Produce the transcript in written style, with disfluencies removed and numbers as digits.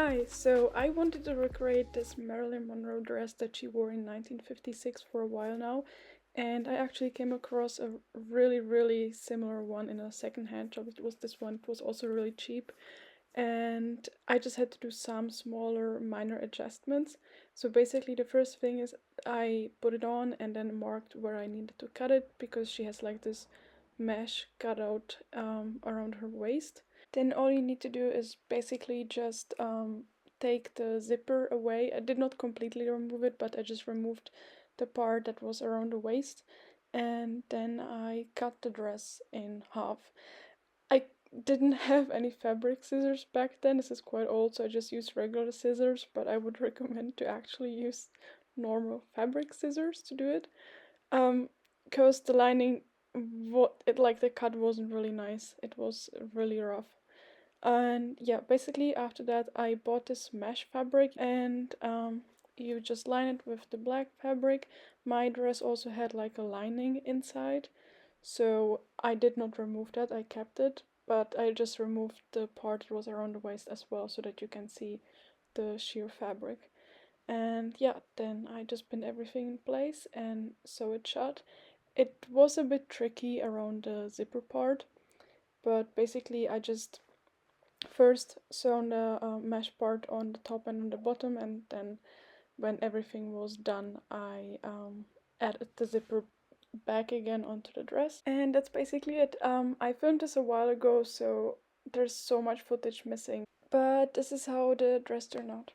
Hi, so I wanted to recreate this Marilyn Monroe dress that she wore in 1956 for a while now, and I actually came across a really similar one in a secondhand shop. It was this one, it was also really cheap, and I just had to do some smaller minor adjustments. So basically, the first thing is I put it on and then marked where I needed to cut it because she has like this mesh cutout around her waist. Then all you need to do is basically just take the zipper away. I did not completely remove it, but I just removed the part that was around the waist, and then I cut the dress in half. I didn't have any fabric scissors back then. This is quite old, so I just used regular scissors, but I would recommend to actually use normal fabric scissors to do it. Because the lining, the cut wasn't really nice. It was really rough. And yeah, basically after that I bought this mesh fabric, and you just line it with the black fabric. My dress also had like a lining inside, so I did not remove that, I kept it, but I just removed the part that was around the waist as well so that you can see the sheer fabric. And yeah, then I just pinned everything in place and sew it shut. It was a bit tricky around the zipper part, but basically I just first sewn the mesh part on the top and on the bottom, and then when everything was done I added the zipper back again onto the dress, and that's basically it. I filmed this a while ago, so there's so much footage missing, but this is how the dress turned out.